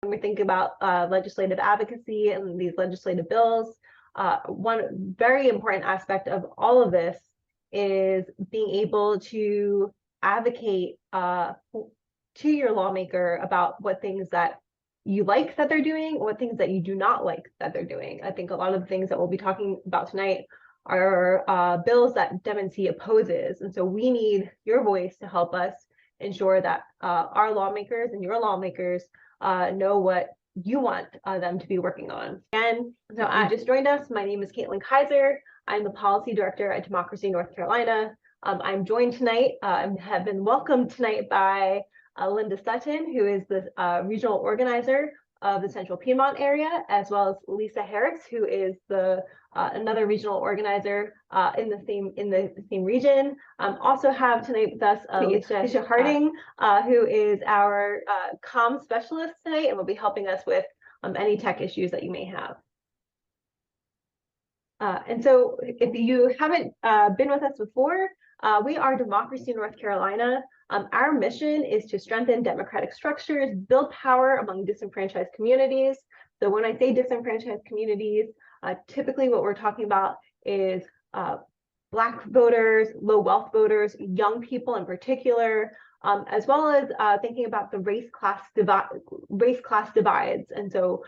When we think about legislative advocacy and these legislative bills, one very important aspect of all of this is being able to advocate to your lawmaker about what things that you like that they're doing, what things that you do not like that they're doing. I think a lot of the things that we'll be talking about tonight are bills that DemNC opposes. And so we need your voice to help us ensure that our lawmakers and your lawmakers know what you want them to be working on. And so you just joined us. My name is Caitlin Kaiser. I'm the policy director at Democracy North Carolina. I'm joined tonight, have been welcomed tonight by Linda Sutton, who is the regional organizer of the Central Piedmont area, as well as Lisa Harris, who is the another regional organizer in the same region. Also have tonight with us Alicia Harding, who is our comm specialist tonight and will be helping us with any tech issues that you may have. And so if you haven't been with us before, we are Democracy North Carolina. Our mission is to strengthen democratic structures, build power among disenfranchised communities. So when I say disenfranchised communities, typically what we're talking about is Black voters, low wealth voters, young people in particular, as well as thinking about the race class divides. And so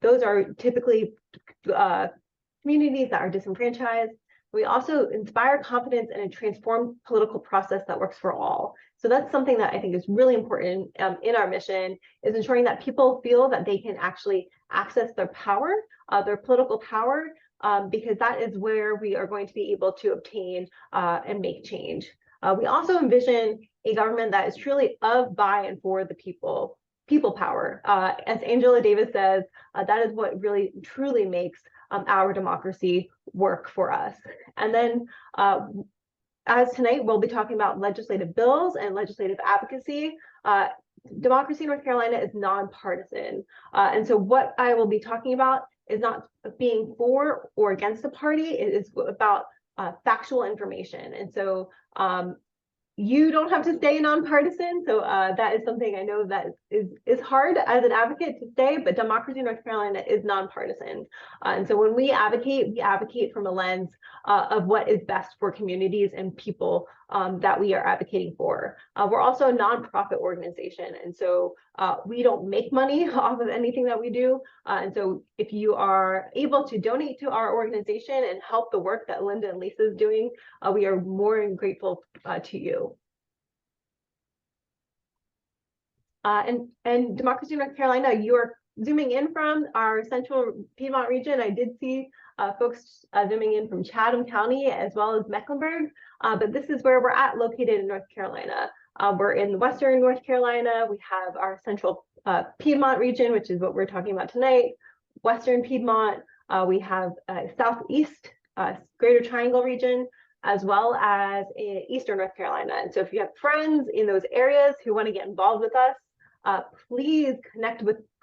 those are typically communities that are disenfranchised. We also inspire confidence in a transformed political process that works for all. So that's something that I think is really important in our mission, is ensuring that people feel that they can actually access their power, their political power, because that is where we are going to be able to obtain and make change. We also envision a government that is truly of, by, and for the people, people power. As Angela Davis says, that is what really truly makes our democracy work for us. And then as tonight, we'll be talking about legislative bills and legislative advocacy. Democracy North Carolina is nonpartisan. And so what I will be talking about is not being for or against a party. It is about factual information. And so you don't have to stay nonpartisan. So that is something I know that is hard as an advocate to say, but Democracy North Carolina is nonpartisan. And so when we advocate from a lens of what is best for communities and people that we are advocating for. We're also a nonprofit organization. And so we don't make money off of anything that we do. And so if you are able to donate to our organization and help the work that Linda and Lisa is doing, we are more than grateful to you. And Democracy North Carolina, you are zooming in from our Central Piedmont region. I did see folks zooming in from Chatham County as well as Mecklenburg, but this is where we're at, located in North Carolina. We're in Western North Carolina. We have our Central Piedmont region, which is what we're talking about tonight. Western Piedmont, we have Southeast Greater Triangle region, as well as in Eastern North Carolina. And so if you have friends in those areas who want to get involved with us, please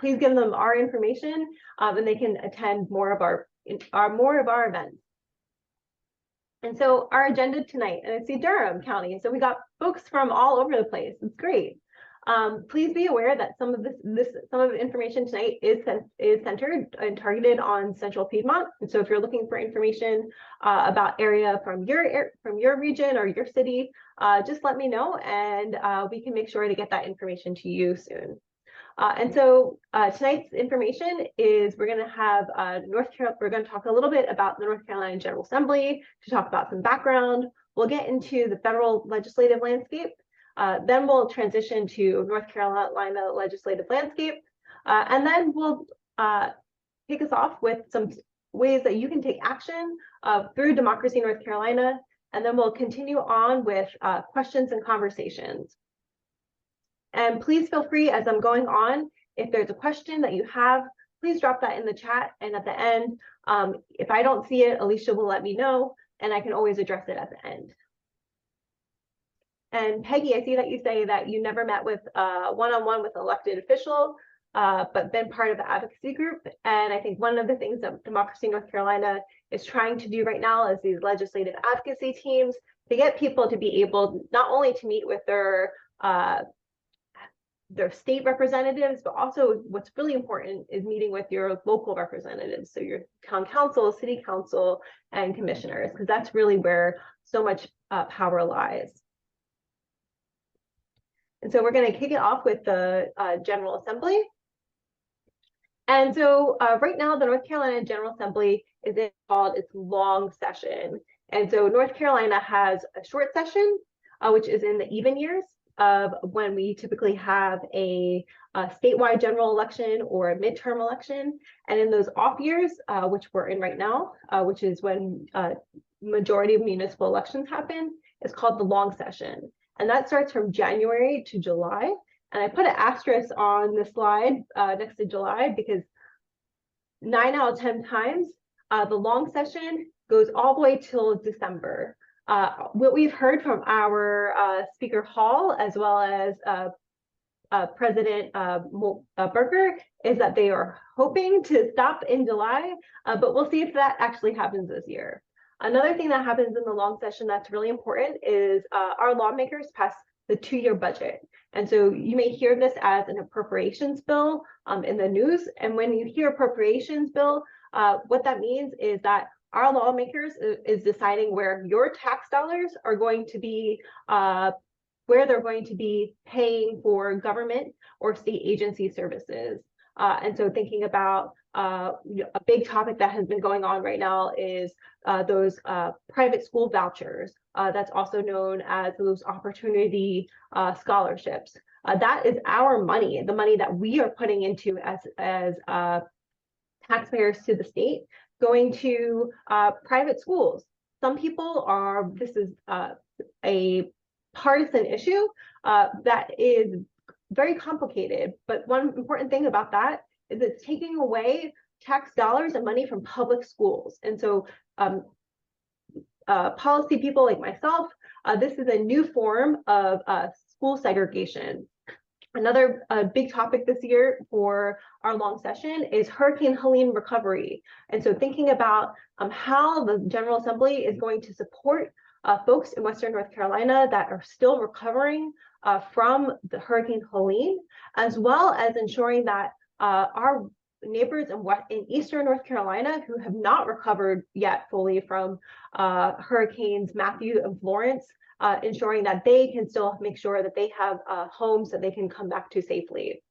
give them our information, and they can attend more of our events. And so our agenda tonight, and it's Durham County, so we got folks from all over the place. It's great. Please be aware that some of the information tonight is centered and targeted on Central Piedmont. And so if you're looking for information about area from your region or your city, just let me know, and we can make sure to get that information to you soon. And so tonight's information is we're going to have we're going to talk a little bit about the North Carolina General Assembly, to talk about some background. We'll get into the federal legislative landscape. Then we'll transition to North Carolina legislative landscape. And then we'll kick us off with some ways that you can take action through Democracy North Carolina. And then we'll continue on with questions and conversations. And please feel free, as I'm going on, if there's a question that you have, please drop that in the chat. And at the end, if I don't see it, Alicia will let me know, and I can always address it at the end. And Peggy, I see that you say that you never met with one-on-one with an elected official, but been part of the advocacy group. And I think one of the things that Democracy North Carolina is trying to do right now is these legislative advocacy teams to get people to be able not only to meet with their their state representatives, but also what's really important is meeting with your local representatives, so your town council, city council, and commissioners, because that's really where so much power lies. And so we're going to kick it off with the General Assembly. And so right now, the North Carolina General Assembly is called its long session. And so North Carolina has a short session, which is in the even years of when we typically have a statewide general election or a midterm election. And in those off years, which we're in right now, which is when majority of municipal elections happen, is called the long session. And that starts from January to July. And I put an asterisk on the slide next to July because 9 out of 10 times, the long session goes all the way till December. What we've heard from our Speaker Hall, as well as President Berger, is that they are hoping to stop in July, but we'll see if that actually happens this year. Another thing that happens in the long session that's really important is our lawmakers pass the 2-year budget. And so you may hear this as an appropriations bill in the news. And when you hear appropriations bill, what that means is that our lawmakers is deciding where your tax dollars are going to be, where they're going to be paying for government or state agency services. And so thinking about a big topic that has been going on right now is those private school vouchers. That's also known as those opportunity scholarships. That is our money, the money that we are putting into as taxpayers to the state, going to private schools. Some people are, this is a partisan issue that is very complicated, but one important thing about that is it's taking away tax dollars and money from public schools. And so policy people like myself, this is a new form of school segregation. Another big topic this year for our long session is Hurricane Helene recovery. And so thinking about how the General Assembly is going to support folks in Western North Carolina that are still recovering from the Hurricane Helene, as well as ensuring that our neighbors in Eastern North Carolina who have not recovered yet fully from Hurricanes Matthew and Florence, ensuring that they can still make sure that they have homes that they can come back to safely.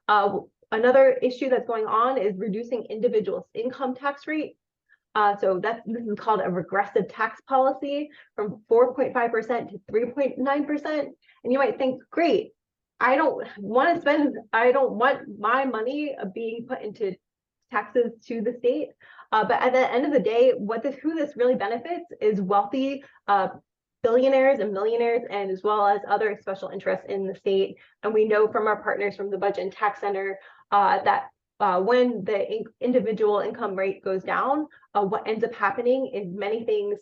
Another issue that's going on is reducing individuals' income tax rate. So this is called a regressive tax policy from 4.5% to 3.9%. And you might think, great, I don't want my money being put into taxes to the state. But at the end of the day, who this really benefits is wealthy billionaires and millionaires, and as well as other special interests in the state. And we know from our partners from the Budget and Tax Center that when the individual income rate goes down, what ends up happening is many things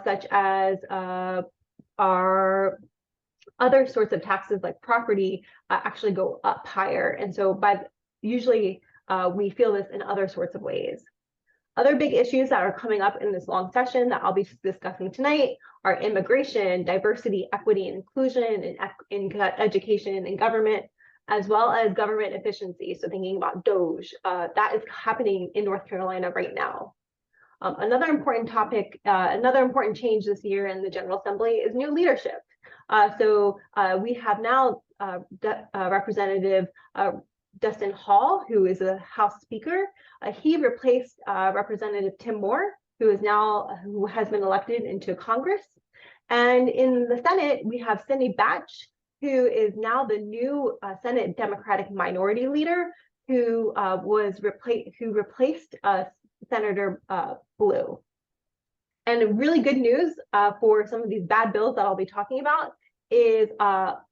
such as our other sorts of taxes like property actually go up higher. And so usually we feel this in other sorts of ways. Other big issues that are coming up in this long session that I'll be discussing tonight are immigration, diversity, equity, and inclusion in education and government, as well as government efficiency. So thinking about DOGE, that is happening in North Carolina right now. Another important topic, another important change this year in the General Assembly is new leadership. So we have now Representative Dustin Hall, who is a House Speaker. He replaced Representative Tim Moore, who has been elected into Congress. And in the Senate, we have Cindy Batch, who is now the new Senate Democratic Minority Leader, who replaced Senator Blue. And really good news for some of these bad bills that I'll be talking about is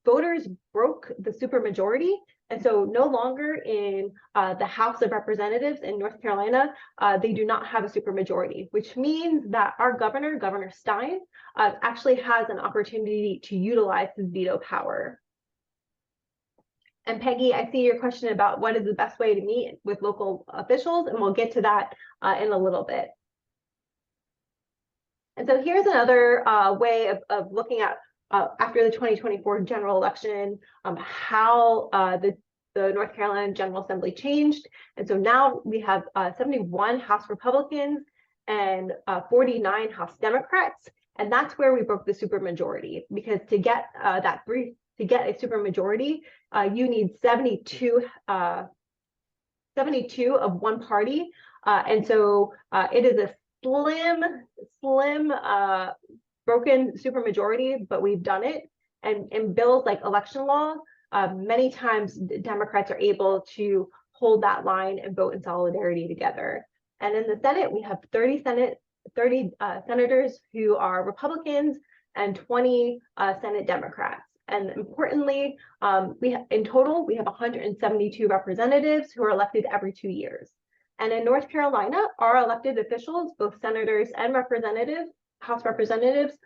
voters broke the supermajority. And so no longer in the House of Representatives in North Carolina, they do not have a supermajority, which means that our governor, Governor Stein, actually has an opportunity to utilize his veto power. And Peggy, I see your question about what is the best way to meet with local officials, and we'll get to that in a little bit. And so here's another way of looking at after the 2024 general election, how the North Carolina General Assembly changed. And so now we have 71 House Republicans and 49 House Democrats. And that's where we broke the supermajority, because to get to get a supermajority, you need 72 of one party. And so it is a slim broken supermajority, but we've done it. And in bills like election law, many times Democrats are able to hold that line and vote in solidarity together. And in the Senate, we have 30 senators who are Republicans and 20 Senate Democrats. And importantly, in total, we have 172 representatives who are elected every 2 years. And in North Carolina, our elected officials, both senators and representatives, House representatives,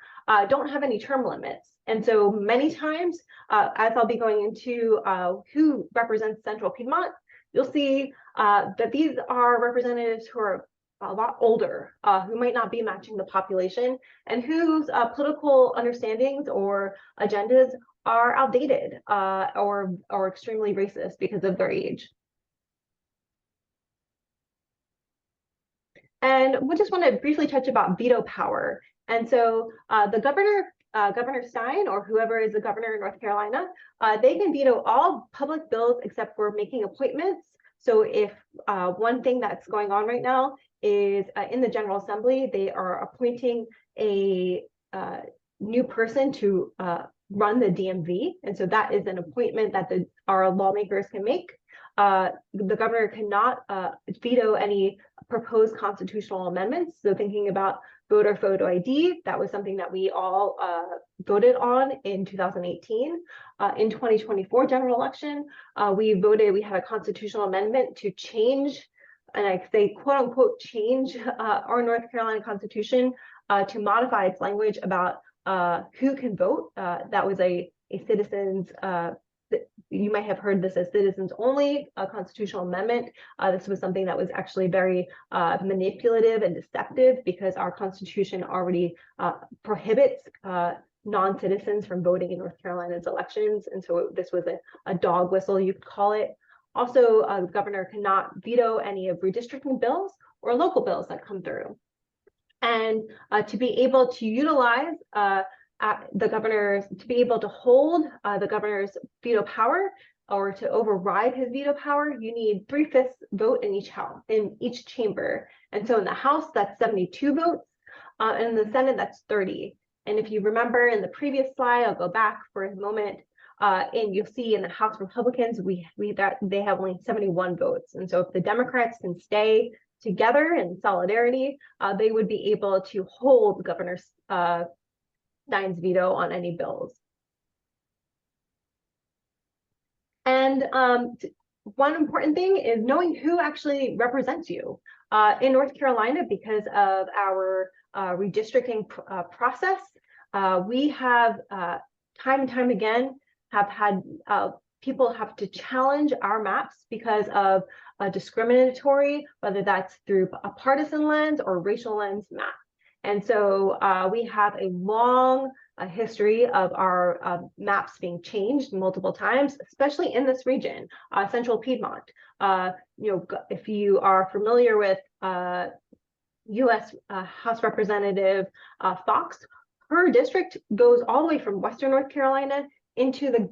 don't have any term limits. And so many times, as I'll be going into who represents Central Piedmont, you'll see that these are representatives who are a lot older, who might not be matching the population, and whose political understandings or agendas are outdated or extremely racist because of their age. And we just want to briefly touch about veto power. And so the Governor Stein, or whoever is the governor in North Carolina, they can veto all public bills except for making appointments. So if one thing that's going on right now is in the General Assembly, they are appointing a new person to run the DMV. And so that is an appointment that our lawmakers can make. The governor cannot veto any proposed constitutional amendments. So thinking about voter photo ID, that was something that we all voted on in 2018. In 2024 general election, we had a constitutional amendment to change, and I say quote unquote change our North Carolina Constitution to modify its language about who can vote. That was a citizens, you might have heard this as citizens only, a constitutional amendment. This was something that was actually very manipulative and deceptive, because our Constitution already prohibits non-citizens from voting in North Carolina's elections. And so this was a dog whistle, you could call it. Also, the governor cannot veto any of redistricting bills or local bills that come through. And to be able to utilize to be able to hold the governor's veto power, or to override his veto power, you need 3/5 vote in each chamber. And so in the House, that's 72 votes, and in the Senate, that's 30. And if you remember in the previous slide, I'll go back for a moment, and you'll see in the House Republicans, they have only 71 votes. And so if the Democrats can stay together in solidarity, they would be able to hold Governor Stein's veto on any bills. And one important thing is knowing who actually represents you. In North Carolina, because of our redistricting process, we have time and time again have had people have to challenge our maps because of a discriminatory, whether that's through a partisan lens or racial lens map. And so we have a long history of our maps being changed multiple times, especially in this region, Central Piedmont. If you are familiar with U.S. House Representative Fox, her district goes all the way from Western North Carolina into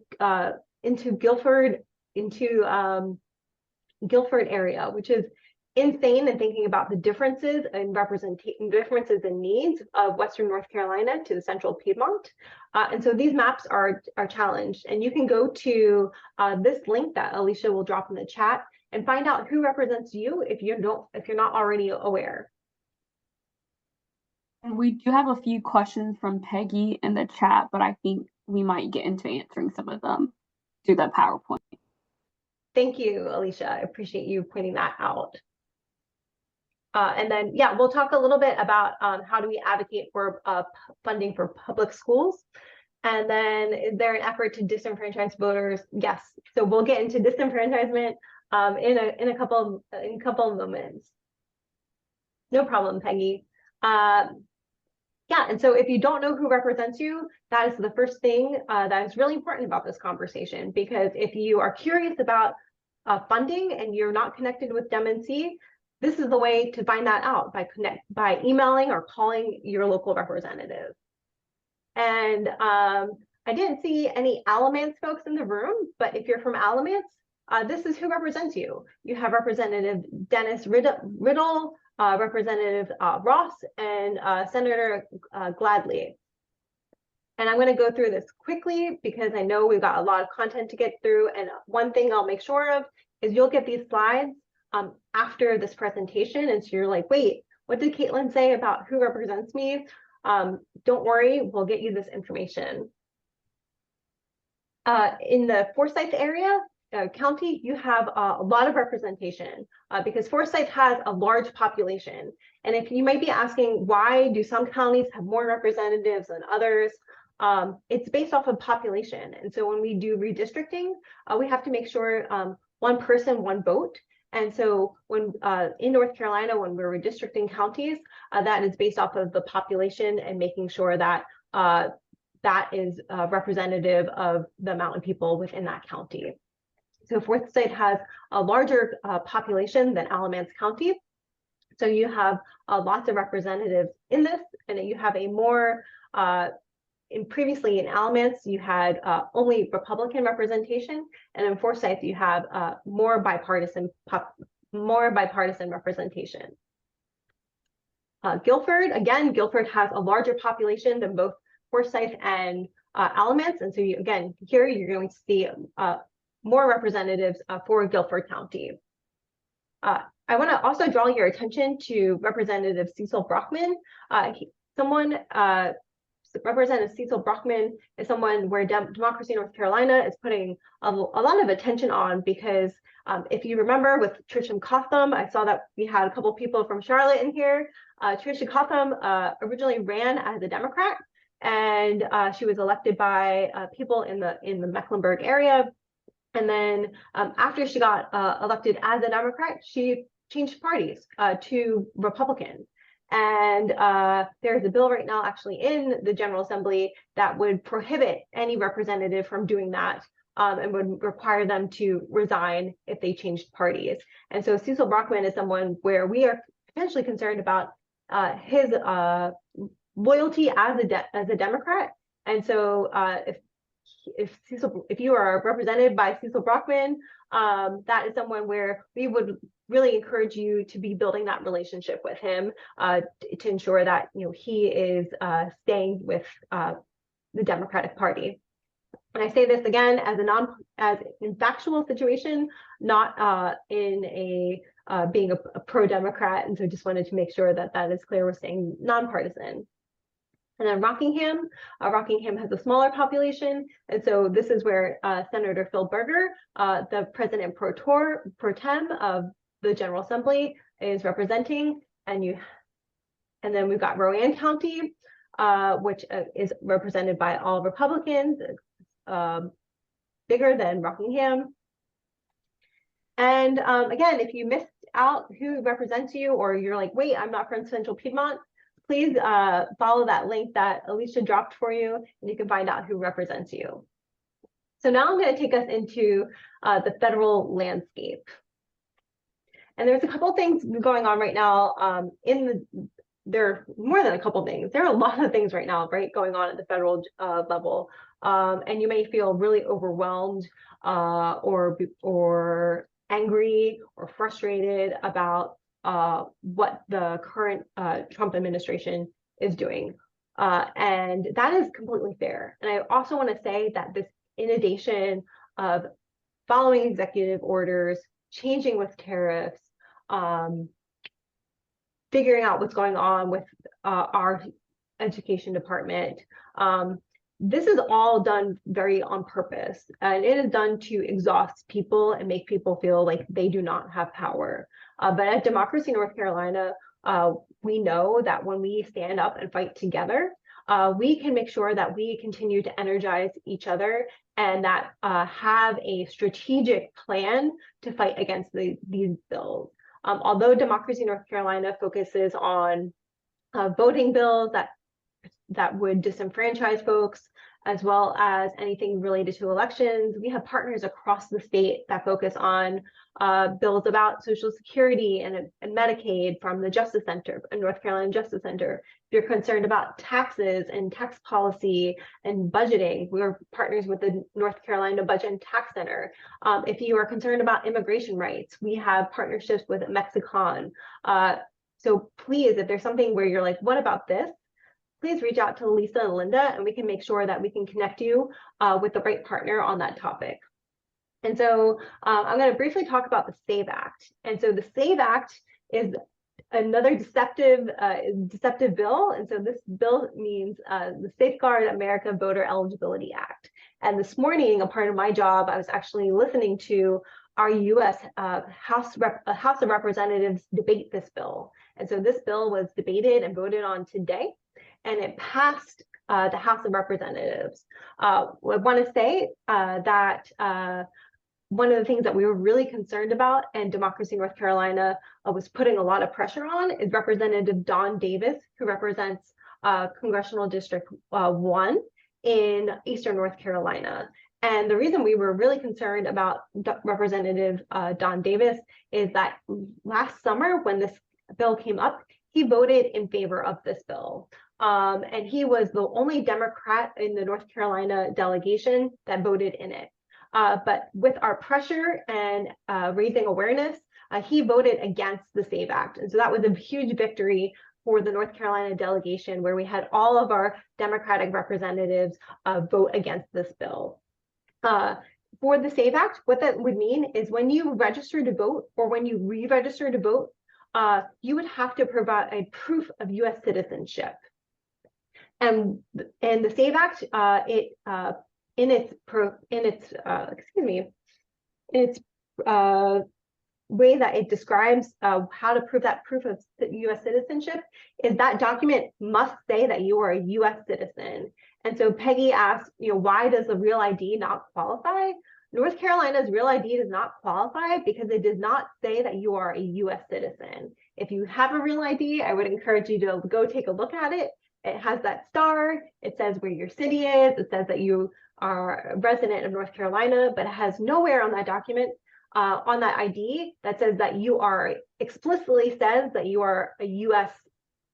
Guilford, Guilford area, which is insane, and thinking about the differences in differences in needs of Western North Carolina to the Central Piedmont. And so these maps are challenged, and you can go to this link that Alicia will drop in the chat and find out who represents you if you're not already aware. And we do have a few questions from Peggy in the chat, but I think we might get into answering some of them through the PowerPoint. Thank you, Alicia. I appreciate you pointing that out. And then, yeah, we'll talk a little bit about how do we advocate for funding for public schools. And then, is there an effort to disenfranchise voters? Yes. So we'll get into disenfranchisement in a couple of moments. No problem, Peggy. Yeah, and so if you don't know who represents you, that is the first thing that is really important about this conversation, because if you are curious about funding and you're not connected with DemNC, this is the way to find that out, by emailing or calling your local representative. And I didn't see any Alamance folks in the room, but if you're from Alamance, this is who represents you. You have Representative Dennis Riddle, Representative Ross, and Senator Gladley. And I'm going to go through this quickly because I know we've got a lot of content to get through. And one thing I'll make sure of is you'll get these slides after this presentation. And so you're like, wait, what did Caitlin say about who represents me? Don't worry, we'll get you this information. In the Forsyth area, county, you have a lot of representation because Forsyth has a large population. And if you might be asking, why do some counties have more representatives than others? It's based off of population. And so when we do redistricting, we have to make sure one person, one vote. And so when in North Carolina, when we're redistricting counties, that is based off of the population and making sure that that is representative of the amount of people within that county. So Forsyth has a larger population than Alamance County. So you have lots of representatives in this, and you have a more, previously in Alamance, you had only Republican representation, and in Forsyth, you have more bipartisan representation. Guilford, again, Guilford has a larger population than both Forsyth and Alamance, and so again, here you're going to see more representatives for Guilford County. I want to also draw your attention to Representative Cecil Brockman. Representative Cecil Brockman is someone where Democracy North Carolina is putting a lot of attention on, because if you remember with Tricia Cotham, I saw that we had a couple people from Charlotte in here. Tricia Cotham originally ran as a Democrat, and she was elected by people in the Mecklenburg area. And then after she got elected as a Democrat, she changed parties to Republican. And there's a bill right now actually in the General Assembly that would prohibit any representative from doing that and would require them to resign if they changed parties. And so Cecil Brockman is someone where we are potentially concerned about his loyalty as a Democrat. And so if you are represented by Cecil Brockman, that is someone where we would really encourage you to be building that relationship with him to ensure that he is staying with the Democratic Party. And I say this again as in factual situation, not in a being a pro-Democrat, and so just wanted to make sure that that is clear. We're saying nonpartisan. And then Rockingham has a smaller population, and so this is where Senator Phil Berger, the president pro tem of the General Assembly, is representing. And then we've got Rowan County, which is represented by all Republicans, bigger than Rockingham. And again, if you missed out who represents you, or you're like, wait, I'm not from Central Piedmont, please follow that link that Alicia dropped for you, and you can find out who represents you. So now I'm going to take us into the federal landscape. And there's a couple things going on right now there are more than a couple things. There are a lot of things right now, right, going on at the federal level. And you may feel really overwhelmed or angry or frustrated about what the current Trump administration is doing. And that is completely fair. And I also want to say that this inundation of following executive orders, changing with tariffs, figuring out what's going on with our education department, this is all done very on purpose, and it is done to exhaust people and make people feel like they do not have power. But at Democracy North Carolina, we know that when we stand up and fight together, we can make sure that we continue to energize each other and that have a strategic plan to fight against these bills. Although Democracy North Carolina focuses on voting bills that that would disenfranchise folks, as well as anything related to elections. We have partners across the state that focus on bills about Social Security and Medicaid from the Justice Center, North Carolina Justice Center. If you're concerned about taxes and tax policy and budgeting, we're partners with the North Carolina Budget and Tax Center. If you are concerned about immigration rights, we have partnerships with Mexicon. So please, if there's something where you're like, what about this? Please reach out to Lisa and Linda, and we can make sure that we can connect you with the right partner on that topic. And so I'm going to briefly talk about the SAVE Act. And so the SAVE Act is another deceptive bill. And so this bill means the Safeguard America Voter Eligibility Act. And this morning, a part of my job, I was actually listening to our U.S. House of Representatives debate this bill. And so this bill was debated and voted on today, and it passed the House of Representatives. I want to say that one of the things that we were really concerned about, and Democracy North Carolina was putting a lot of pressure on, is Representative Dawn Davis, who represents Congressional District 1 in Eastern North Carolina. And the reason we were really concerned about Representative Dawn Davis is that last summer, when this bill came up, he voted in favor of this bill. And he was the only Democrat in the North Carolina delegation that voted in it. But with our pressure and raising awareness, he voted against the SAVE Act. And so that was a huge victory for the North Carolina delegation, where we had all of our Democratic representatives vote against this bill. For the SAVE Act, what that would mean is when you register to vote or when you re-register to vote, you would have to provide a proof of U.S. citizenship. And the SAVE Act, in its way that it describes how to prove that proof of U.S. citizenship is that document must say that you are a U.S. citizen. And so Peggy asked, why does the Real ID not qualify? North Carolina's Real ID does not qualify because it does not say that you are a U.S. citizen. If you have a Real ID, I would encourage you to go take a look at it. It has that star. It says where your city is. It says that you are a resident of North Carolina, but it has nowhere on that document, on that ID, that says that you are, explicitly says that you are a U.S.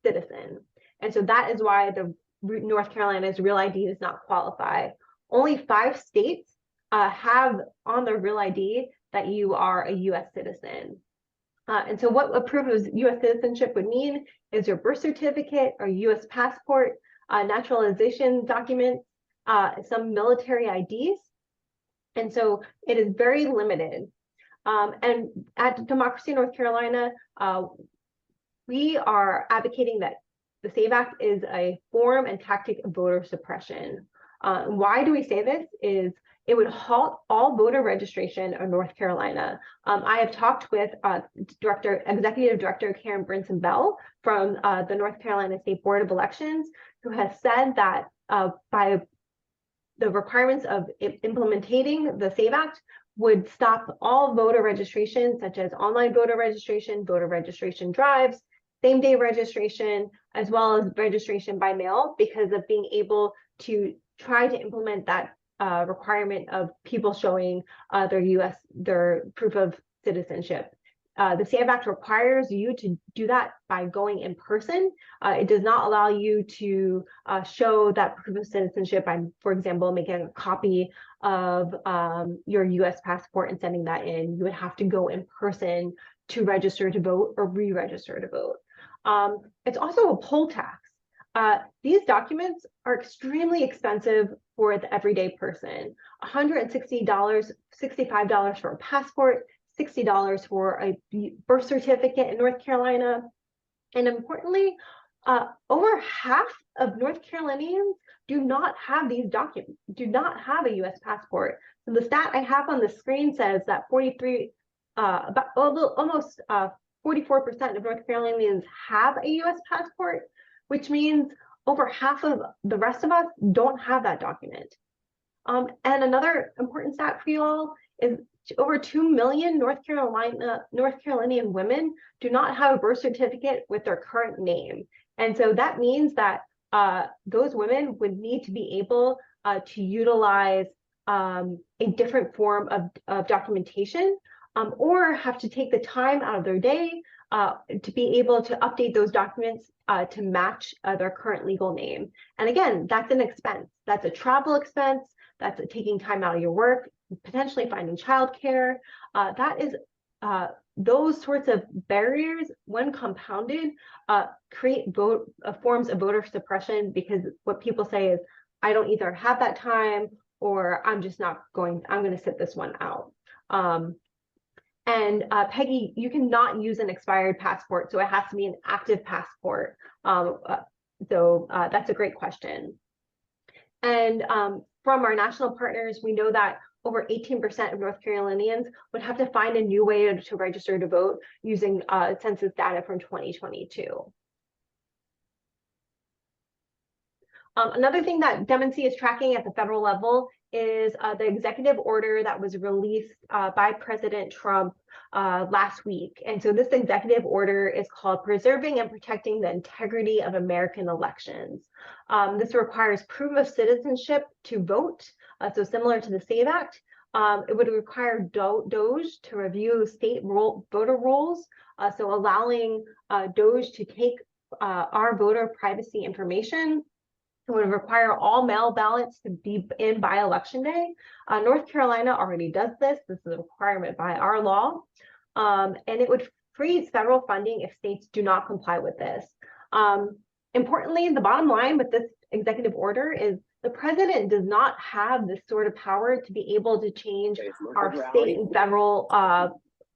citizen. And so that is why the North Carolina's Real ID does not qualify. Only 5 states have on their Real ID that you are a U.S. citizen. And so what a proof of U.S. citizenship would mean is your birth certificate or U.S. passport, naturalization documents, some military IDs. And so it is very limited. And at Democracy North Carolina, we are advocating that the SAVE Act is a form and tactic of voter suppression. Why do we say this? Is it would halt all voter registration in North Carolina. I have talked with Executive Director Karen Brinson-Bell from the North Carolina State Board of Elections, who has said that by the requirements of implementing the SAVE Act would stop all voter registration, such as online voter registration drives, same-day registration, as well as registration by mail, because of being able to try to implement that requirement of people showing their proof of citizenship. The SAVE Act requires you to do that by going in person. It does not allow you to show that proof of citizenship by, for example, making a copy of your U.S. passport and sending that in. You would have to go in person to register to vote or re-register to vote. It's also a poll tax. These documents are extremely expensive for the everyday person. $165 for a passport, $60 for a birth certificate in North Carolina. And importantly, over half of North Carolinians do not have these documents, do not have a U.S. passport. So the stat I have on the screen says that almost 44% of North Carolinians have a U.S. passport, which means over half of the rest of us don't have that document. And another important stat for you all is over 2 million North Carolinian women do not have a birth certificate with their current name. And so that means that those women would need to be able to utilize a different form of documentation, or have to take the time out of their day to be able to update those documents to match their current legal name. And again, that's an expense. That's a travel expense. That's taking time out of your work, potentially finding childcare. That is those sorts of barriers, when compounded, create forms of voter suppression, because what people say is, I don't either have that time, or I'm just not going, I'm going to sit this one out. And Peggy, you cannot use an expired passport, so it has to be an active passport. So that's a great question. And from our national partners, we know that over 18% of North Carolinians would have to find a new way to register to vote using census data from 2022. Another thing that DemNC is tracking at the federal level is the executive order that was released by President Trump last week. And so this executive order is called Preserving and Protecting the Integrity of American Elections. This requires proof of citizenship to vote. So similar to the SAVE Act, it would require DOJ to review state voter rolls. So allowing DOJ to take our voter privacy information. It would require all mail ballots to be in by election day. North Carolina already does this. This is a requirement by our law. And it would freeze federal funding if states do not comply with this. Importantly, the bottom line with this executive order is the president does not have this sort of power to be able to change our state and federal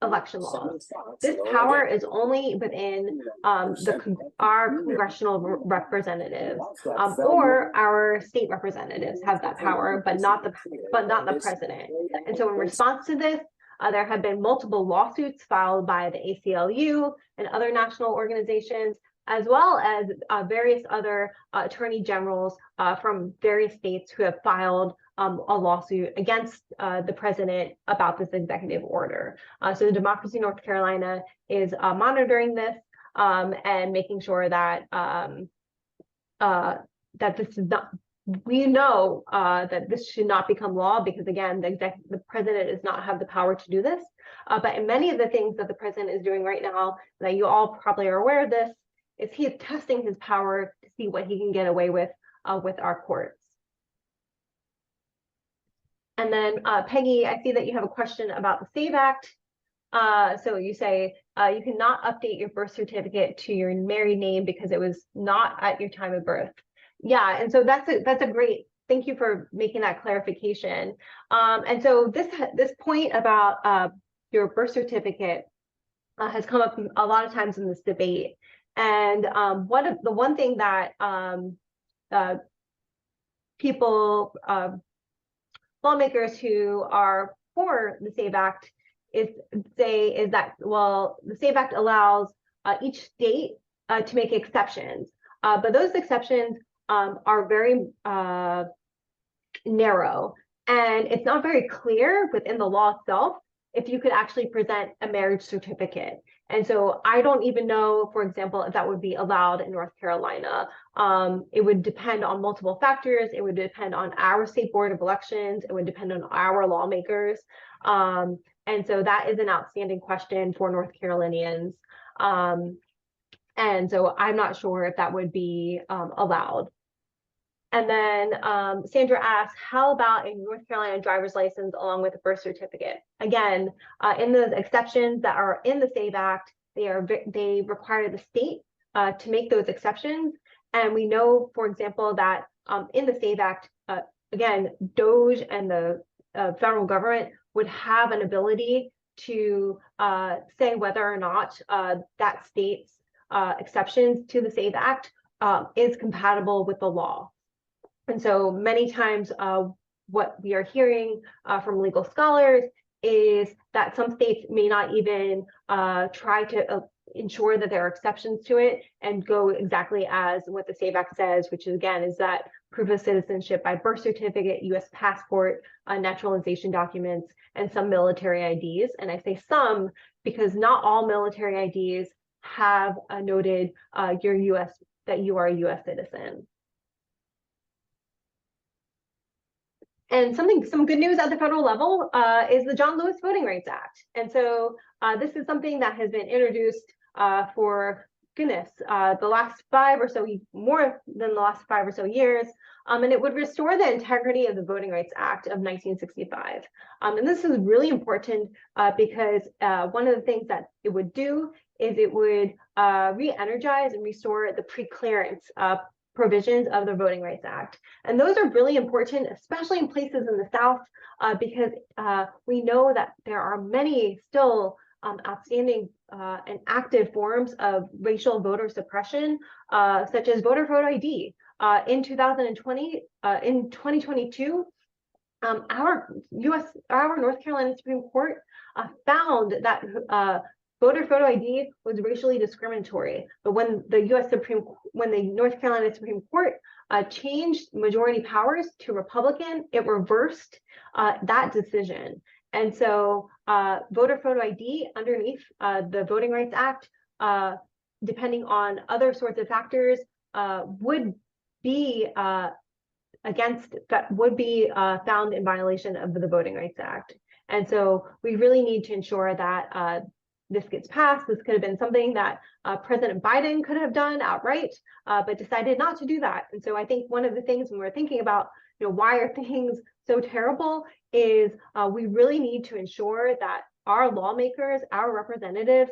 election laws. This power is only within our congressional representatives, or our state representatives have that power, but not the president. And so in response to this, there have been multiple lawsuits filed by the ACLU and other national organizations, as well as various other attorney generals from various states who have filed a lawsuit against the president about this executive order. So the Democracy North Carolina is monitoring this and making sure that that this is not. We know that this should not become law, because again, the president does not have the power to do this. But in many of the things that the president is doing right now, that you all probably are aware of this, is he is testing his power to see what he can get away with our courts. And then Peggy, I see that you have a question about the SAVE Act. So you say you cannot update your birth certificate to your married name because it was not at your time of birth. Yeah, and so that's a great, thank you for making that clarification. And so this point about your birth certificate has come up a lot of times in this debate. And the one thing that people, lawmakers who are for the SAVE Act is that, well, the SAVE Act allows each state to make exceptions, but those exceptions are very narrow, and it's not very clear within the law itself if you could actually present a marriage certificate. And so I don't even know, for example, if that would be allowed in North Carolina. It would depend on multiple factors. It would depend on our state board of elections. It would depend on our lawmakers. And so that is an outstanding question for North Carolinians. And so I'm not sure if that would be allowed. And then Sandra asks, how about a North Carolina driver's license along with a birth certificate? Again, in the exceptions that are in the SAVE Act, they require the state to make those exceptions. And we know, for example, that in the SAVE Act, again, DOJ and the federal government would have an ability to say whether or not that state's exceptions to the SAVE Act is compatible with the law. And so many times what we are hearing from legal scholars is that some states may not even try to ensure that there are exceptions to it and go exactly as what the SAVE Act says, which again is that proof of citizenship by birth certificate, U.S. passport, naturalization documents, and some military IDs. And I say some because not all military IDs have noted that you are a U.S. citizen. And some good news at the federal level is the John Lewis Voting Rights Act. And so this is something that has been introduced for goodness, the last more than the last 5 or so years. And it would restore the integrity of the Voting Rights Act of 1965. And this is really important because one of the things that it would do is it would re-energize and restore the pre-clearance provisions of the Voting Rights Act. And those are really important, especially in places in the South, because we know that there are many still outstanding and active forms of racial voter suppression, such as voter photo ID. In 2022, our North Carolina Supreme Court found that voter photo ID was racially discriminatory. But when the North Carolina Supreme Court changed majority powers to Republican, it reversed that decision. And so voter photo ID underneath the Voting Rights Act, depending on other sorts of factors, would be found in violation of the Voting Rights Act. And so we really need to ensure that this gets passed. This could have been something that President Biden could have done outright, but decided not to do that. And so I think one of the things when we're thinking about, why are things so terrible, is we really need to ensure that our lawmakers, our representatives,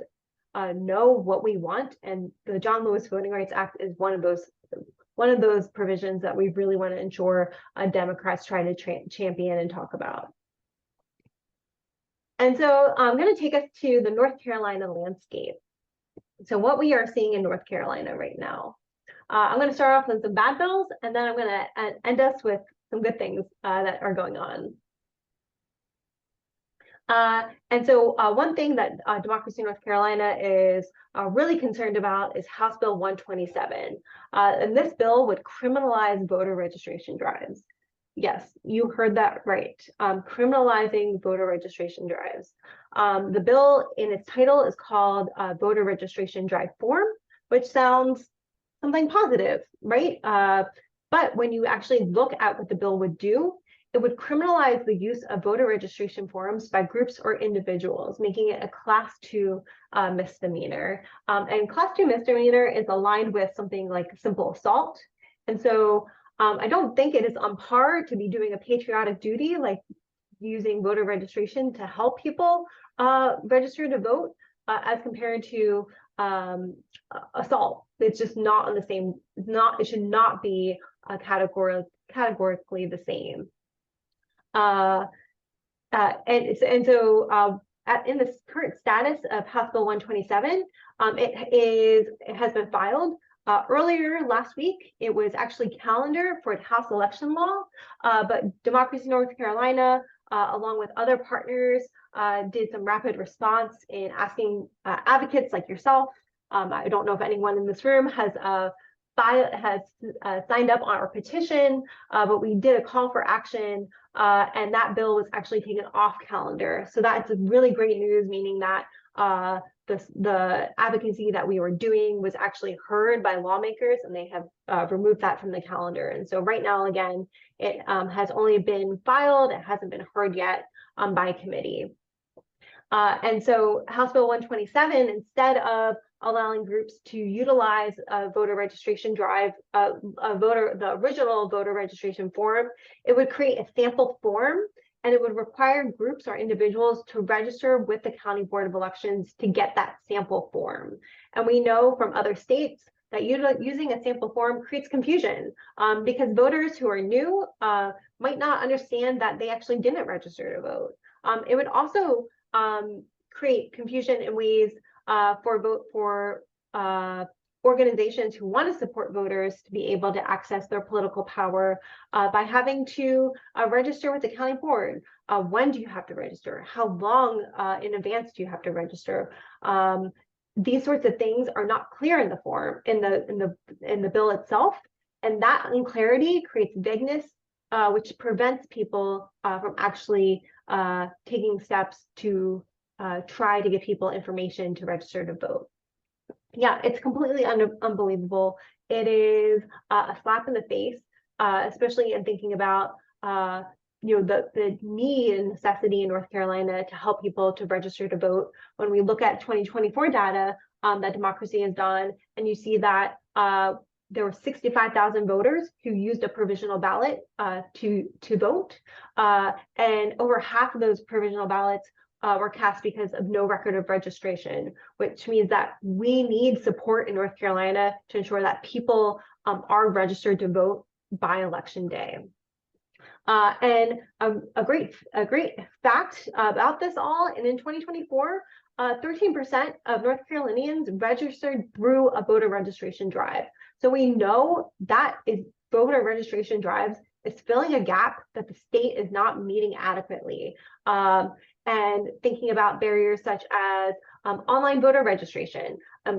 know what we want. And the John Lewis Voting Rights Act is one of those provisions that we really want to ensure Democrats try to champion and talk about. And so I'm going to take us to the North Carolina landscape. So what we are seeing in North Carolina right now. I'm going to start off with some bad bills, and then I'm going to end us with some good things that are going on. And so one thing that Democracy North Carolina is really concerned about is House Bill 127. And this bill would criminalize voter registration drives. Yes, you heard that right. Criminalizing voter registration drives. The bill in its title is called Voter Registration Drive Form, which sounds something positive, right? But when you actually look at what the bill would do, it would criminalize the use of voter registration forms by groups or individuals, making it a Class 2 misdemeanor. And Class 2 misdemeanor is aligned with something like simple assault. And so I don't think it is on par to be doing a patriotic duty, like using voter registration to help people register to vote, as compared to assault. It's just not on the same. It should not be categorically the same. In the current status of House Bill 127, it has been filed. Earlier last week, it was actually calendared for House election law, but Democracy North Carolina, along with other partners, did some rapid response in asking advocates like yourself. I don't know if anyone in this room has signed up on our petition, but we did a call for action, and that bill was actually taken off calendar. So that's really great news, meaning that the advocacy that we were doing was actually heard by lawmakers, and they have removed that from the calendar. And so right now, again, it has only been filed. It hasn't been heard yet by committee. And so House Bill 127, instead of allowing groups to utilize a voter registration drive, the original voter registration form, it would create a sample form, and it would require groups or individuals to register with the County Board of Elections to get that sample form. And we know from other states that using a sample form creates confusion, because voters who are new might not understand that they actually didn't register to vote. It would also create confusion in ways for organizations who want to support voters to be able to access their political power by having to register with the county board. When do you have to register? How long in advance do you have to register? These sorts of things are not clear in the form, in the bill itself, and that unclarity creates vagueness, which prevents people from actually taking steps to try to give people information to register to vote. Yeah, it's completely unbelievable. It is a slap in the face, especially in thinking about the need and necessity in North Carolina to help people to register to vote. When we look at 2024 data that Democracy has done, and you see that there were 65,000 voters who used a provisional ballot to vote, and over half of those provisional ballots were cast because of no record of registration, which means that we need support in North Carolina to ensure that people are registered to vote by election day. And a great fact about this all, and in 2024, 13% of North Carolinians registered through a voter registration drive. So we know that voter registration drives is filling a gap that the state is not meeting adequately. And thinking about barriers such as online voter registration.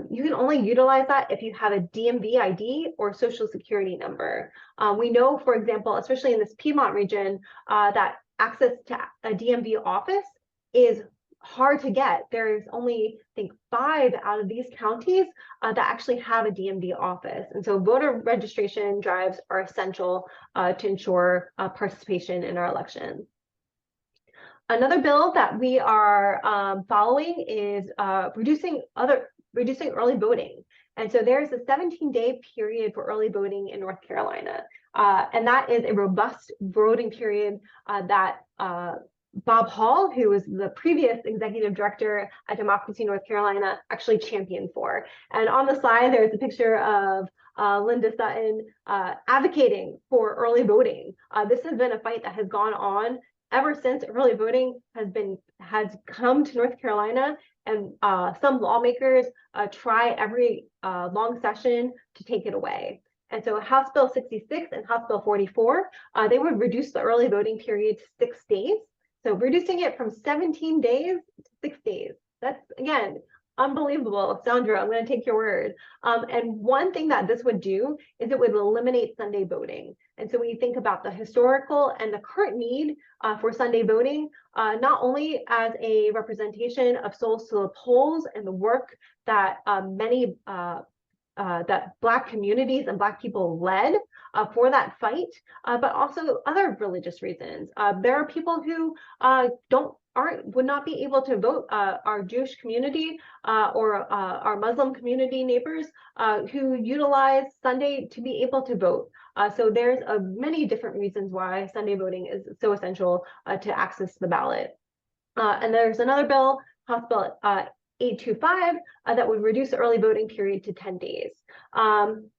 You can only utilize that if you have a DMV ID or social security number. We know, for example, especially in this Piedmont region, that access to a DMV office is hard to get. There's only, I think, 5 out of these counties that actually have a DMV office. And so voter registration drives are essential to ensure participation in our elections. Another bill that we are following is reducing early voting. And so there's a 17-day period for early voting in North Carolina. And that is a robust voting period that Bob Hall, who was the previous executive director at Democracy North Carolina, actually championed for. And on the slide, there's a picture of Linda Sutton advocating for early voting. This has been a fight that has gone on ever since early voting has come to North Carolina, and some lawmakers try every long session to take it away. And so House Bill 66 and House Bill 44, they would reduce the early voting period to 6 days. So reducing it from 17 days to 6 days. That's, again, unbelievable. Sandra, I'm going to take your word. And one thing that this would do is it would eliminate Sunday voting. And so when you think about the historical and the current need for Sunday voting, not only as a representation of souls to the polls and the work that that Black communities and Black people led for that fight, but also other religious reasons. There are people who would not be able to vote. Our Jewish community or our Muslim community neighbors who utilize Sunday to be able to vote. So there's many different reasons why Sunday voting is so essential to access the ballot. And there's another bill, House Bill 825, that would reduce the early voting period to 10 days. In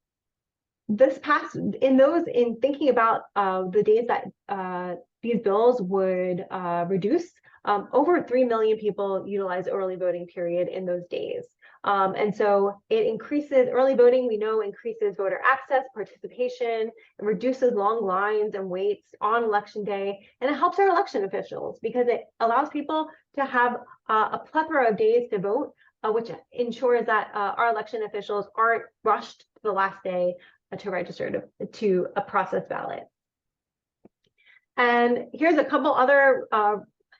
thinking about the days that these bills would reduce, over 3 million people utilize early voting period in those days. And so it increases early voting, we know increases voter access, participation, it reduces long lines and waits on election day, and it helps our election officials because it allows people to have a plethora of days to vote, which ensures that our election officials aren't rushed to the last day to register to a process ballot. And here's a couple other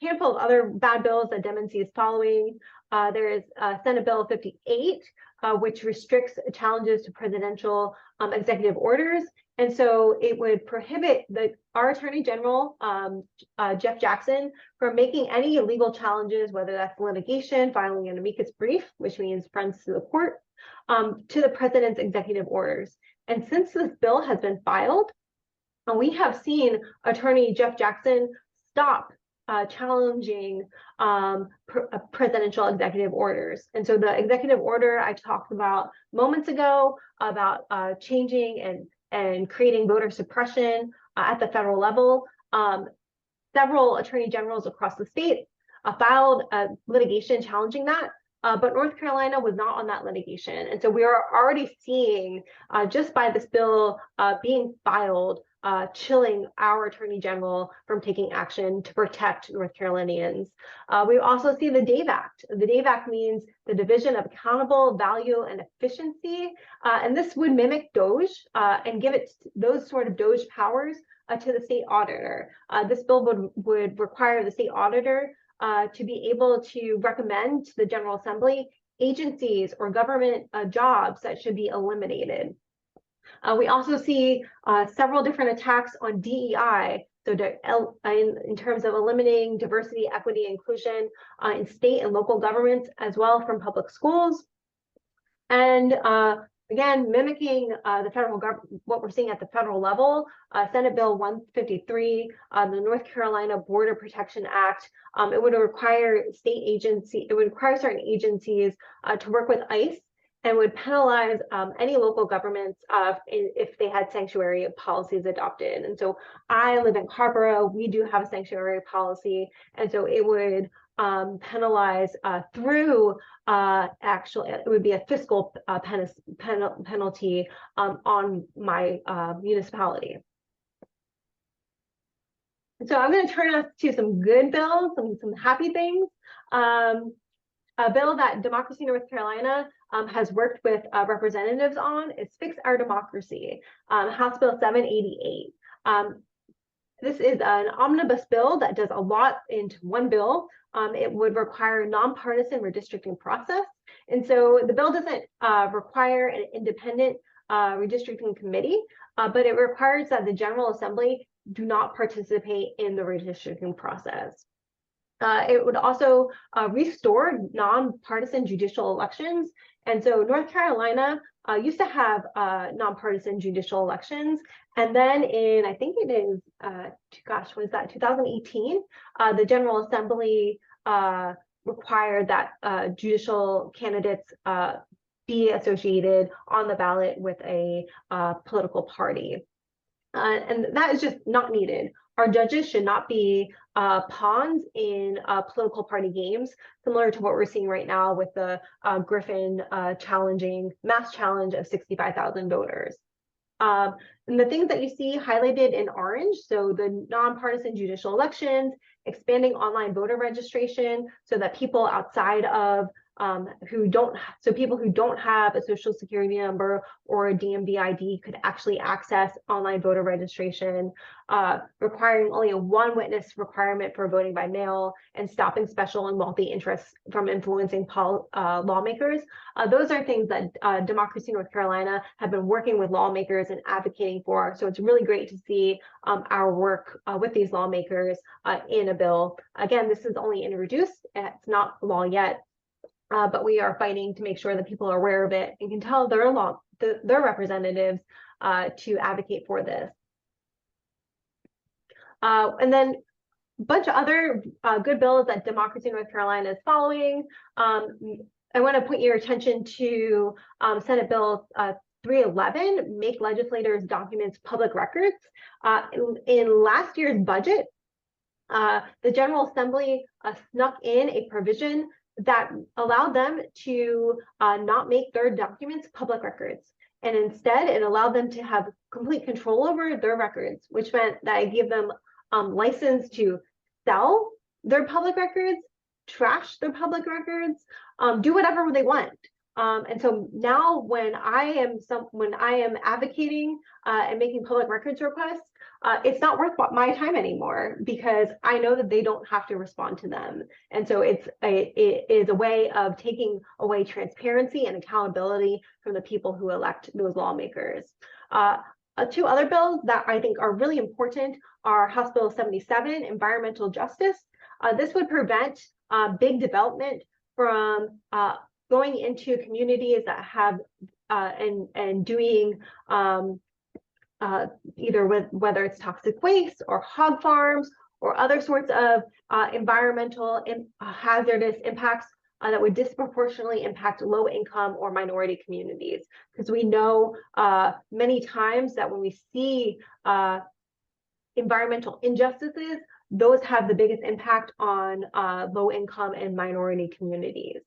handful of other bad bills that DemNC is following. There is Senate Bill 58, which restricts challenges to presidential executive orders. And so it would prohibit our Attorney General, Jeff Jackson, from making any legal challenges, whether that's litigation, filing an amicus brief, which means friends to the court, to the president's executive orders. And since this bill has been filed, we have seen Attorney Jeff Jackson stop challenging presidential executive orders. And so the executive order I talked about moments ago about changing and creating voter suppression at the federal level, several attorney generals across the state filed litigation challenging that. But North Carolina was not on that litigation. And so we are already seeing, just by this bill being filed, chilling our Attorney General from taking action to protect North Carolinians. We also see the DAVE Act. The DAVE Act means the Division of Accountable Value and Efficiency. And this would mimic DOJ and give it those sort of DOJ powers to the state auditor. This bill would require the state auditor to be able to recommend to the General Assembly agencies or government jobs that should be eliminated. We also see several different attacks on DEI. So in terms of eliminating diversity, equity, inclusion in state and local governments, as well from public schools. And again, mimicking the federal government, what we're seeing at the federal level, Senate Bill 153, the North Carolina Border Protection Act, it would require certain agencies to work with ICE and would penalize any local governments if they had sanctuary policies adopted. And so I live in Carrboro, we do have a sanctuary policy, and so it would penalize through it would be a fiscal penalty on my municipality. So I'm going to turn us to some good bills, some happy things. A bill that Democracy North Carolina has worked with representatives on is Fix Our Democracy, House Bill 788. This is an omnibus bill that does a lot into one bill. It would require a nonpartisan redistricting process. And so the bill doesn't require an independent redistricting committee, but it requires that the General Assembly do not participate in the redistricting process. It would also restore nonpartisan judicial elections. And so North Carolina used to have nonpartisan judicial elections. And then I think it is, was that 2018? The General Assembly required that judicial candidates be associated on the ballot with a political party. And that is just not needed. Our judges should not be pawns in political party games, similar to what we're seeing right now with the Griffin mass challenge of 65,000 voters. And the things that you see highlighted in orange, so the nonpartisan judicial elections, expanding online voter registration so that people outside of people who don't have a social security number or a DMV ID could actually access online voter registration, requiring only a one witness requirement for voting by mail, and stopping special and wealthy interests from influencing lawmakers. Those are things that Democracy North Carolina have been working with lawmakers and advocating for. So it's really great to see our work with these lawmakers in a bill. Again, this is only introduced, it's not law yet. But we are fighting to make sure that people are aware of it and can tell their representatives to advocate for this. And then a bunch of other good bills that Democracy North Carolina is following. I want to point your attention to Senate Bill 311, Make Legislators' Documents Public Records. In last year's budget, the General Assembly snuck in a provision that allowed them to not make their documents public records. And instead, it allowed them to have complete control over their records, which meant that it gave them license to sell their public records, trash their public records, do whatever they want. And so now when I am advocating and making public records requests, it's not worth my time anymore because I know that they don't have to respond to them. And so it is a way of taking away transparency and accountability from the people who elect those lawmakers. Two other bills that I think are really important are House Bill 77, Environmental Justice. This would prevent big development from going into communities that have and doing whether it's toxic waste or hog farms or other sorts of environmental hazardous impacts that would disproportionately impact low income or minority communities. Because we know many times that when we see environmental injustices, those have the biggest impact on low income and minority communities.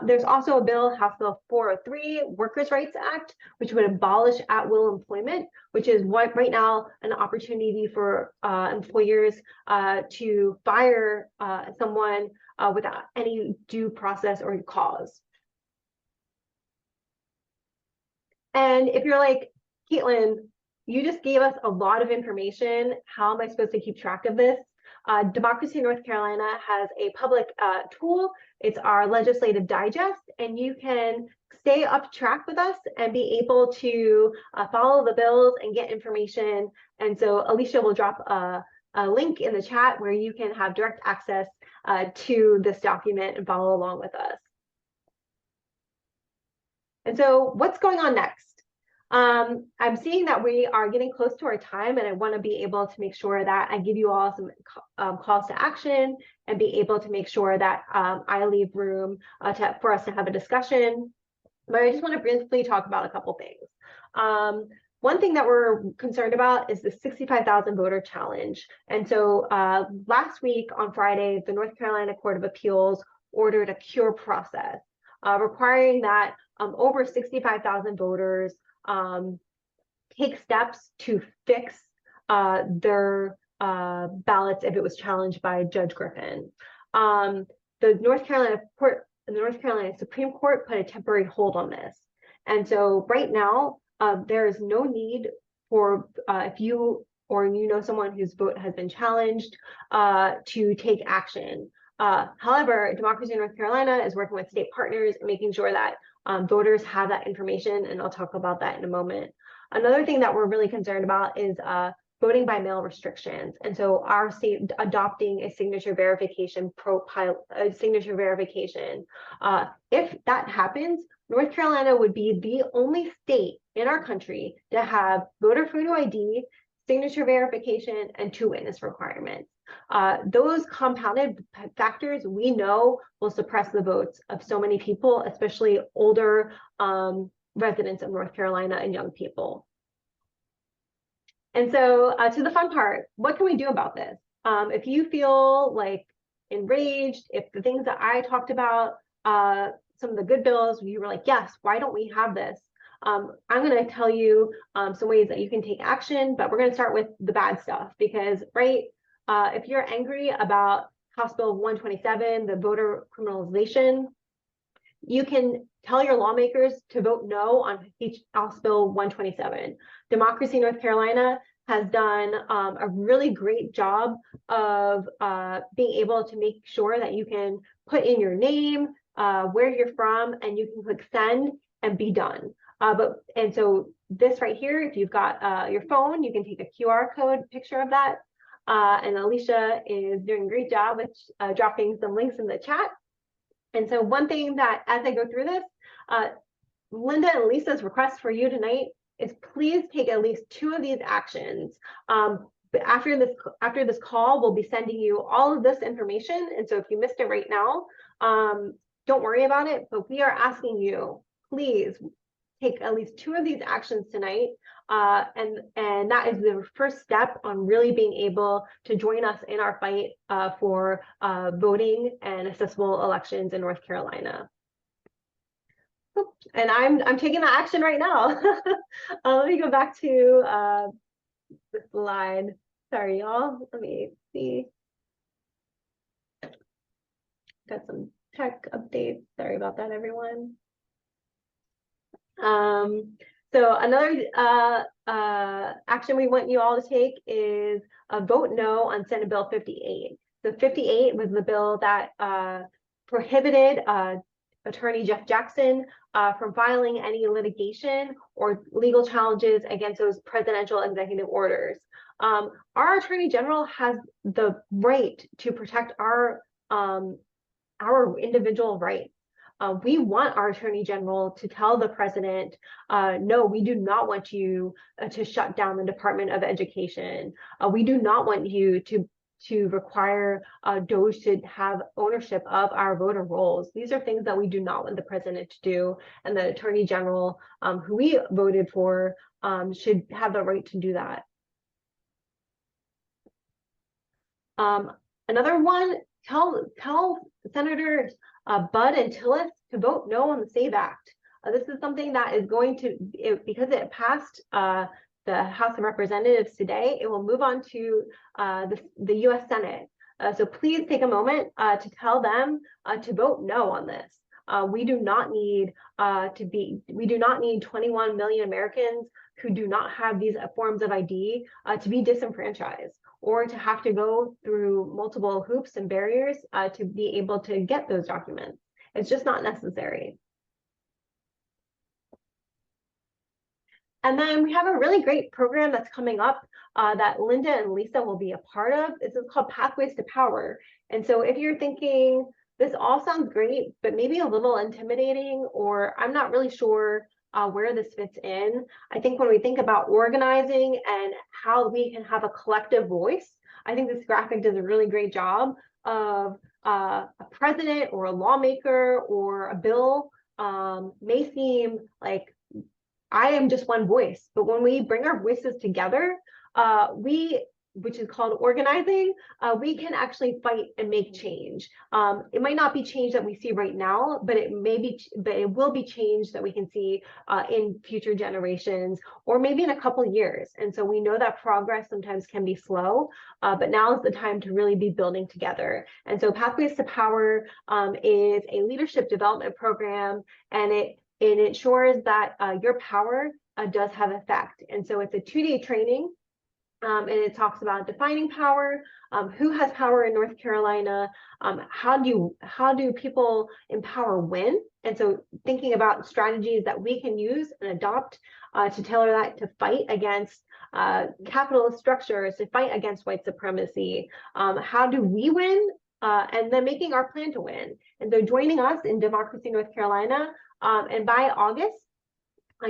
There's also a bill, House Bill 403, Workers' Rights Act, which would abolish at-will employment, which is right now an opportunity for employers to fire someone without any due process or cause. And if you're like, Caitlin, you just gave us a lot of information. How am I supposed to keep track of this? Democracy North Carolina has a public tool. It's our legislative digest, and you can stay up track with us and be able to follow the bills and get information. And so Alicia will drop a link in the chat where you can have direct access to this document and follow along with us. And so what's going on next? I'm seeing that we are getting close to our time, and I want to be able to make sure that I give you all some calls to action and be able to make sure that I leave room for us to have a discussion. But I just want to briefly talk about a couple things. One thing that we're concerned about is the 65,000 voter challenge. And so last week on Friday, the North Carolina Court of Appeals ordered a cure process, requiring that over 65,000 voters take steps to fix their ballots if it was challenged by Judge Griffin. The North Carolina Supreme Court put a temporary hold on this. And so right now, there is no need for, if you or you know someone whose vote has been challenged, to take action. However, Democracy in North Carolina is working with state partners and making sure that voters have that information, and I'll talk about that in a moment. Another thing that we're really concerned about is voting by mail restrictions. And so our state adopting a signature verification if that happens, North Carolina would be the only state in our country to have voter photo ID, signature verification, and 2 witness requirements. Those compounded factors we know will suppress the votes of so many people, especially older residents of North Carolina and young people. And so to the fun part, what can we do about this? If you feel like enraged, if the things that I talked about, some of the good bills, you were like, yes, why don't we have this? I'm going to tell you some ways that you can take action, but we're going to start with the bad stuff because, right, if you're angry about House Bill 127, the voter criminalization, you can tell your lawmakers to vote no on House Bill 127. Democracy North Carolina has done a really great job of being able to make sure that you can put in your name, where you're from, and you can click send and be done. And so this right here, if you've got your phone, you can take a QR code picture of that. And Alicia is doing a great job with dropping some links in the chat. And so one thing that as I go through this, Linda and Lisa's request for you tonight is please take at least 2 of these actions. But after this call, we'll be sending you all of this information. And so if you missed it right now, don't worry about it, but we are asking you, please take at least 2 of these actions tonight. And that is the first step on really being able to join us in our fight for voting and accessible elections in North Carolina. And I'm taking that action right now. Let me go back to the slide. Sorry, y'all. Let me see. Got some tech updates. Sorry about that, everyone. So another action we want you all to take is vote no on Senate Bill 58. So 58 was the bill that prohibited Attorney Jeff Jackson from filing any litigation or legal challenges against those presidential executive orders. Our Attorney General has the right to protect our individual rights. We want our Attorney General to tell the president, no, we do not want you to shut down the Department of Education. We do not want you to require DOJ to have ownership of our voter rolls. These are things that we do not want the president to do, and the Attorney General, who we voted for, should have the right to do that. Another one, tell Senators Budd and Tillis to vote no on the SAVE Act. This is something that is going to, because it passed the House of Representatives today, it will move on to the US Senate. So please take a moment to tell them to vote no on this. We do not need 21 million Americans who do not have these forms of ID to be disenfranchised or to have to go through multiple hoops and barriers to be able to get those documents. It's just not necessary. And then we have a really great program that's coming up that Linda and Lisa will be a part of. This is called Pathways to Power. And so if you're thinking, this all sounds great, but maybe a little intimidating, or I'm not really sure where this fits in. I think when we think about organizing and how we can have a collective voice, I think this graphic does a really great job of a president or a lawmaker or a bill may seem like I am just one voice, but when we bring our voices together, which is called organizing, we can actually fight and make change. It might not be change that we see right now, but it will be change that we can see in future generations, or maybe in a couple of years. And so we know that progress sometimes can be slow, but now is the time to really be building together. And so Pathways to Power is a leadership development program, and it ensures that your power does have effect. And so it's a 2-day training. And it talks about defining power, who has power in North Carolina, how do people empower when, and so thinking about strategies that we can use and adopt to tailor that to fight against capitalist structures, to fight against white supremacy. How do we win? And then making our plan to win. And so joining us in Democracy North Carolina, and by August,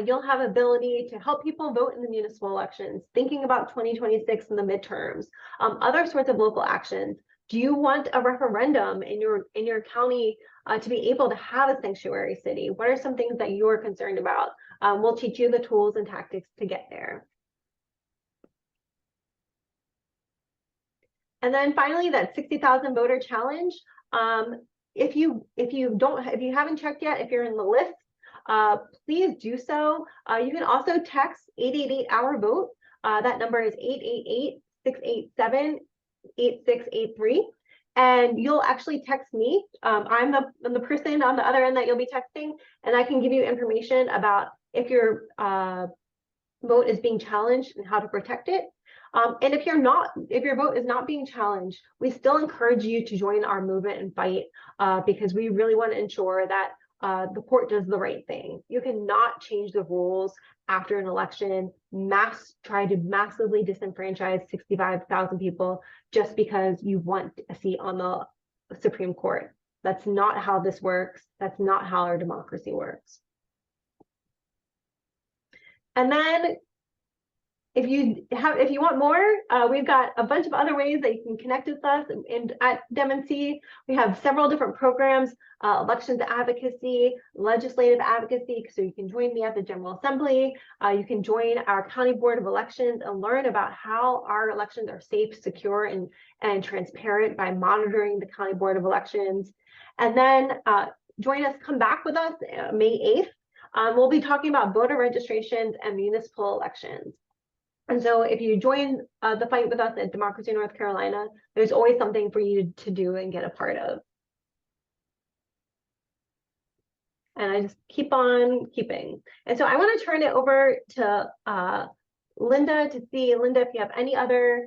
you'll have ability to help people vote in the municipal elections, thinking about 2026 and the midterms, other sorts of local actions. Do you want a referendum in your county to be able to have a sanctuary city? What are some things that you're concerned about? We'll teach you the tools and tactics to get there. And then finally, that 60,000 voter challenge. If you haven't checked yet, if you're in the list, please do so. You can also text 888-OUR-VOTE. That number is 888-687-8683. And you'll actually text me. I'm the person on the other end that you'll be texting, and I can give you information about if your vote is being challenged and how to protect it. And if your vote is not being challenged, we still encourage you to join our movement and fight, because we really want to ensure that the court does the right thing. You cannot change the rules after an election, try to massively disenfranchise 65,000 people just because you want a seat on the Supreme Court. That's not how this works. That's not how our democracy works. And then if you want more, we've got a bunch of other ways that you can connect with us. And at DemNC, we have several different programs, elections advocacy, legislative advocacy, so you can join me at the General Assembly. You can join our County Board of Elections and learn about how our elections are safe, secure, and transparent by monitoring the County Board of Elections. And then come back with us May 8th. We'll be talking about voter registrations and municipal elections. And so if you join the fight with us at Democracy North Carolina, there's always something for you to do and get a part of. And I just keep on keeping. And so I want to turn it over to Linda to see, Linda, if you have any other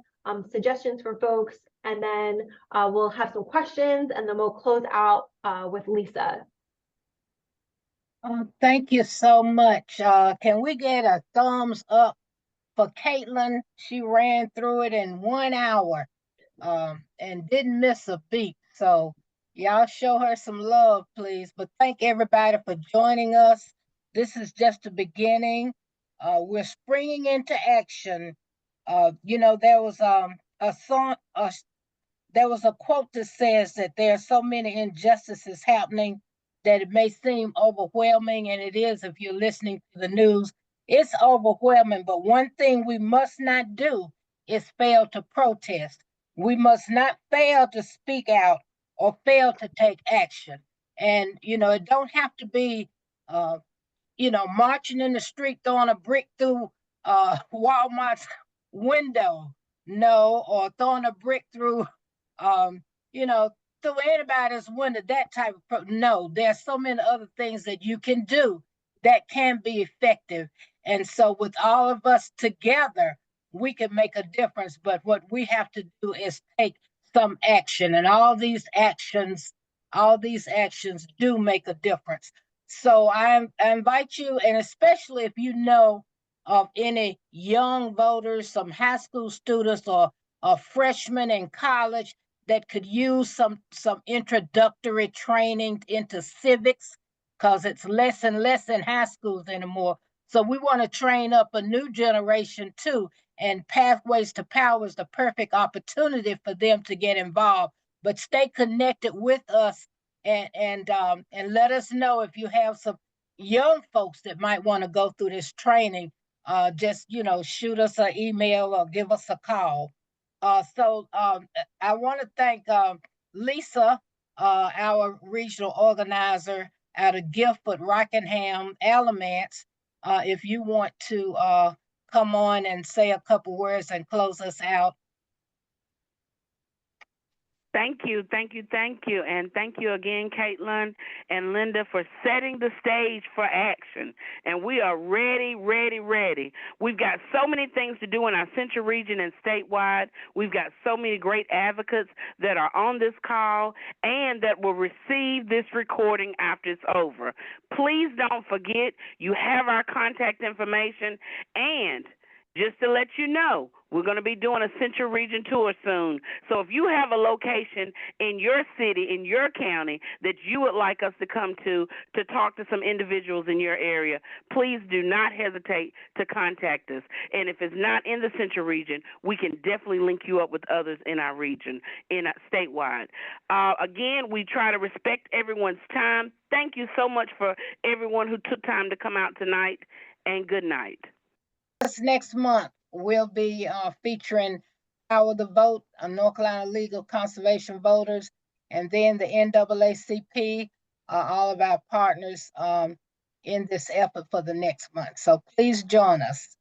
suggestions for folks, and then we'll have some questions, and then we'll close out with Lisa. Thank you so much. Can we get a thumbs up for Caitlin? She ran through it in 1 hour and didn't miss a beat. So y'all show her some love, please. But thank everybody for joining us. This is just the beginning. We're springing into action. There was a quote that says that there are so many injustices happening that it may seem overwhelming, and it is if you're listening to the news. It's overwhelming, but one thing we must not do is fail to protest. We must not fail to speak out or fail to take action. And, it don't have to be, marching in the street, throwing a brick through Walmart's window, no, or throwing a brick through, through anybody's window, that type of, no, there's so many other things that you can do that can be effective. And so with all of us together, we can make a difference. But what we have to do is take some action, and all these actions do make a difference. So I invite you, and especially if you know of any young voters, some high school students or freshmen in college that could use some introductory training into civics, because it's less and less in high schools anymore. So we want to train up a new generation too, and Pathways to Power is the perfect opportunity for them to get involved. But stay connected with us and let us know if you have some young folks that might want to go through this training. Just shoot us an email or give us a call. I want to thank Lisa, our regional organizer out of Guilford, Rockingham, Alamance. If you want to come on and say a couple words and close us out. Thank you. And thank you again, Caitlin and Linda, for setting the stage for action. And we are ready. We've got so many things to do in our Central region and statewide. We've got so many great advocates that are on this call and that will receive this recording after it's over. Please don't forget, you have our contact information. And just to let you know, we're going to be doing a Central Region tour soon. So if you have a location in your city, in your county, that you would like us to come to talk to some individuals in your area, please do not hesitate to contact us. And if it's not in the Central Region, we can definitely link you up with others in our region, statewide. Again, we try to respect everyone's time. Thank you so much for everyone who took time to come out tonight, and good night. Next month, we'll be featuring Power the Vote, North Carolina Legal Conservation Voters, and then the NAACP, all of our partners in this effort for the next month. So please join us.